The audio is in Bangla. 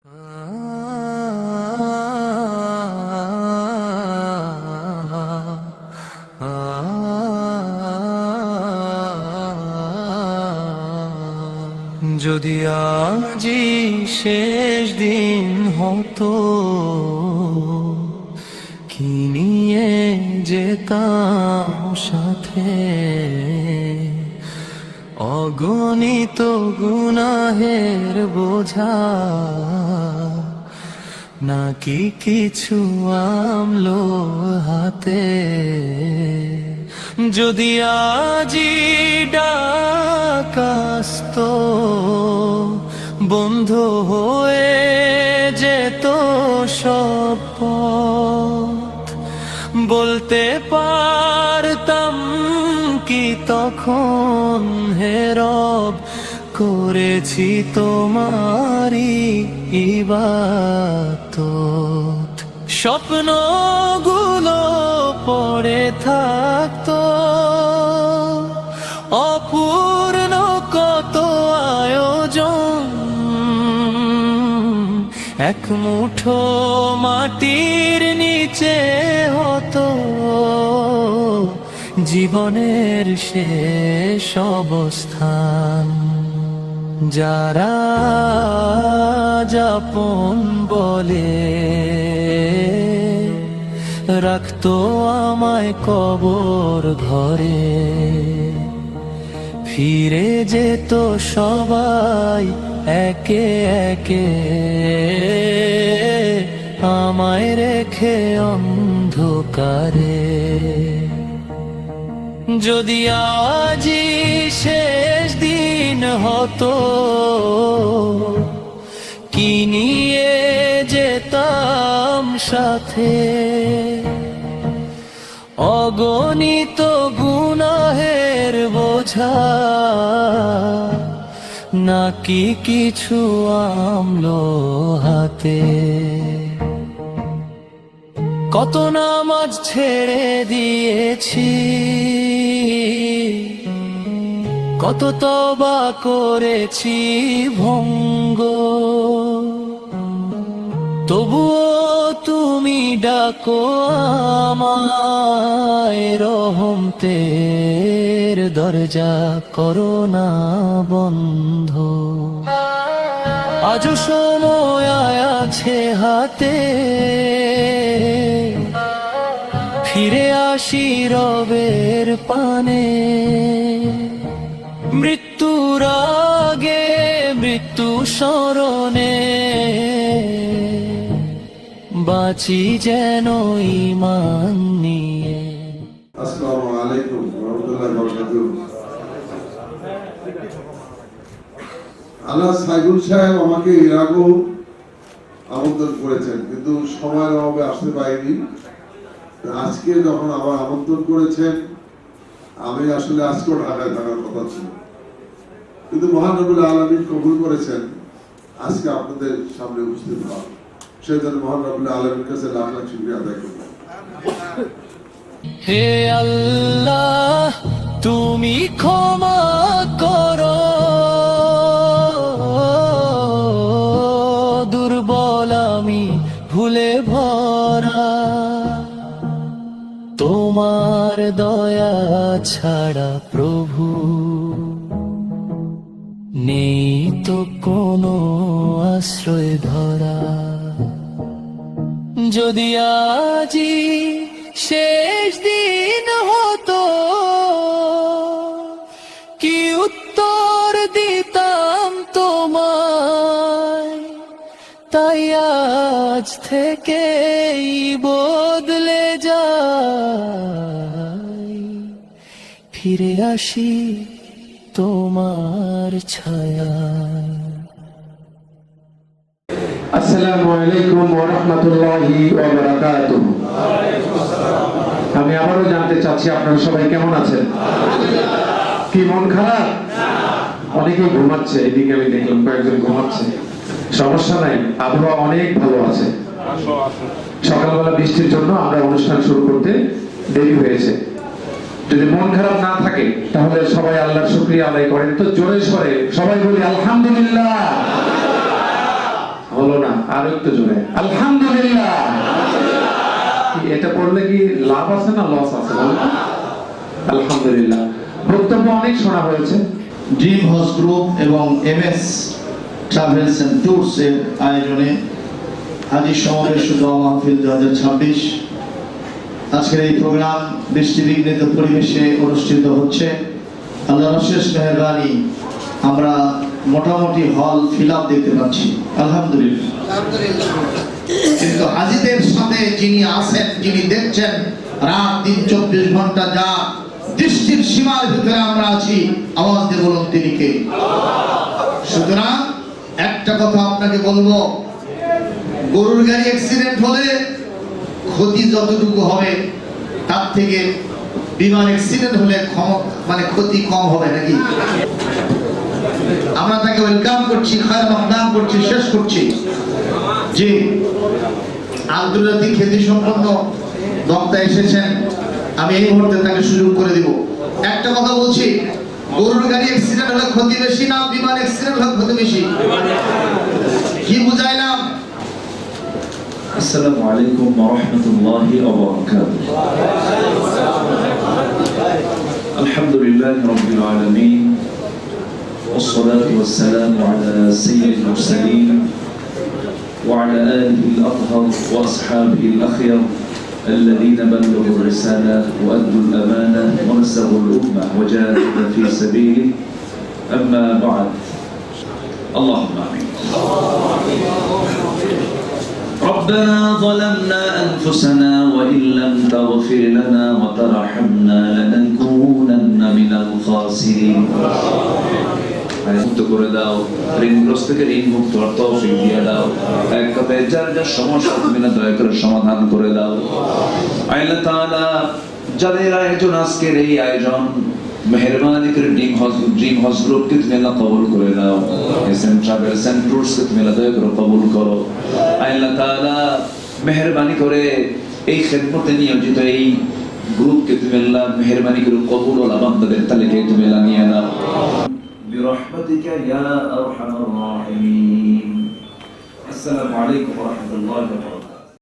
যদি আজই শেষ দিন হতো, কি নিয়ে যেতাম সাথে? অগণিত গুনাহের বোঝা, নাকি কিছু আমলো হাতে? যদি আজই ডাক আসতো, বন্ধ হয়ে যেত সব পথ, বলতে পারতাম কি তখন, হে রব করেছি তোমারই ইবাদত। স্বপ্নগুলো পড়ে থাকতো অপূর্ণ কত আয়োজন, এক মুঠো মাটির নিচে হতো জীবনের শেষ অবস্থান। যারা যাপন বলে রাখতো আমায় কবর ঘরে, ফিরে যেত সবাই একে একে, আমায় রেখে অন্ধকারে। যদি আজই শেষ দিন হতো, কি নিয়ে যেতাম সাথে? অগণিত গুনাহের বোঝা, নাকি কিছু আমলো হাতে? কত নামাজ ছেড়ে দিয়েছি, কত তওবা করেছি ভঙ্গ, তবুও তুমি ডাকো আমায়, রহমতের দরজা করো না বন্ধ। আজও সময় আছে হাতে, ফিরে আসি রবের পানে। মৃত্যুর আগে মৃত্যু স্মরণে, বাঁচি যেন ঈমান নিয়ে। আসসালামু আলাইকুম ওয়া রাহমাতুল্লাহি ওয়া বারাকাতুহু। আল্লাহ সাইদুল সাহেব আমাকে এর আগেও আমন্ত্রণ করেছেন, কিন্তু সময়ের অভাবে আসতে পারিনি। আজকে যখন আবার আমন্ত্রণ করেছেন, আমি আসলে আজকেও ঢাকায় থাকার কথা ছিল, কিন্তু মহান রব্বুল আলামিন কবুল করেছেন আজকে আপনাদের সামনে উপস্থিত হওয়া। সেজন্য মহান রব্বুল আলামিনের কাছে লাখ লাখ শুকরিয়া আদায় করলাম। হে আল্লাহ, তুমি ক্ষমা করো, দুর্বল আমি ভুলে ভরা, তোমার দয়া ছাড়া প্রভু নেই তো কোনো আশ্রয় ধরা। যদি আজই শেষ দিন হতো, কি উত্তর দিতাম তোমায়? তাই আজ থেকেই বদলে যাই, ফিরে আসি তোমার ছায়া। আসসালামু আলাইকুম ওয়া রাহমাতুল্লাহি ওয়া বারাকাতুহু। আমি আবারও জানতে চাচ্ছি আপনারা সবাই কেমন আছেন? কি মন খারাপ? অনেকেই ঘুমাচ্ছে, এদিকে আমি দেখলাম কয়েকজন ঘুমাচ্ছে। সমস্যা নাই, আবহাওয়া অনেক ভালো আছে। সকালবেলা বৃষ্টির জন্য আমরা অনুষ্ঠান শুরু করতে দেরি হয়েছে। যদি মন খারাপ না থাকে তাহলে সবাই আল্লাহর শুকরিয়া আদায় করেন তো জোরে সরে, সবাই বলি আলহামদুলিল্লাহ। হলো না? আর একটু জোরে আলহামদুলিল্লাহ। এটা পড়লে কি লাভ আছে না লস আছে বলুন? আলহামদুলিল্লাহ। বক্তব্য অনেক শোনা হয়েছে। ড্রিম হাউস গ্রুপ এবং এমএস ট্রাভেলস এন্ড ট্যুরস এর আয়োজনে হাজী সমাবেশ দোয়া মাহফিল 2026 আজকের এই প্রোগ্রাম বৃষ্টিবিঘ্নিত পরিবেশে অনুষ্ঠিত হচ্ছে। আল্লাহর অশেষ মেহেরবানি, আমরা মোটামুটি হল ফিল আপ দেখতে পাচ্ছি, আলহামদুলিল্লাহ। কিন্তু হাজীদের সাথে যিনি আছেন, যিনি দেখছেন রাত দিন 24 ঘন্টা যা দৃষ্টির সীমার ভিতরে আমরা আছি, আওয়াজ দিয়ে বলুন তিনি কে। সুতরাং একটা কথা আপনাকে বলবো, গরুর গাড়ি অ্যাক্সিডেন্ট হলে ক্ষতি যতটুকু হবে তার থেকে বিমান অ্যাক্সিডেন্ট হলে মানে ক্ষতি কম হবে নাকি? আমরা তাকে ওয়েলকাম করছি, খায়ের মাকদাম করছি, শেষ করছি। জি, আন্তর্জাতিক খ্যাতি সম্পন্ন বক্তা এসেছেন, আমি এই মুহূর্তে তাকে সুযোগ করে দিব। একটা কথা বলছি, গরুর গাড়ি অ্যাক্সিডেন্ট হলে ক্ষতি বেশি না বিমান অ্যাক্সিডেন্ট হলে ক্ষতি বেশি? কি বুঝাইলাম? আসসালামু আলাইকুম ওয়া রাহমাতুল্লাহি ওয়া বারাকাতুহু। আলহামদুলিল্লাহি রাব্বিল আলামিন ওয়াস সালাতু ওয়াস সালামু আলা সাইয়্যিদিল মুরসালিন ওয়া আলা আলিহিল আতহার ওয়া আসহাবিহিল আখিয়ার الذين بلغوا الرسالة وأدوا الأمانة ونصروا الأمة وجاهدوا في سبيله أما بعد اللهم آمين. ربنا ظلمنا أنفسنا وإن لم تغفر لنا وترحمنا لنكونن من الخاسرين. মুক্ত করে দাও, ঋণগ্রস্ত থেকে ঋণ মুক্ত হওয়ার তৌফিক দিয়ে দাও। এক কথায় যার যার সমস্যা তুমি না দয়া করে সমাধান করে দাও। আল্লাহ তাআলা যাদের আয়োজন, আজকের এই আয়োজন, মেহেরবানি করে ড্রিম হাউস গ্রুপকে তুমি আল্লাহ কবুল করে দাও। এসএম ট্রাভেলস এন্ড ট্যুরস কে তুমি আল্লাহ দয়া করে কবুল করো। আল্লাহ তাআলা মেহেরবানি করে এই খেদমতে নিয়োজিত এই গ্রুপকে তুমি আল্লাহ মেহেরবানি করে কবুল ও বান্দাদের তালিকায় তুমি আল্লাহ নিয়ে নাও برحمتك يا أرحم الراحمين. السلام عليكم ورحمة الله وبركاته.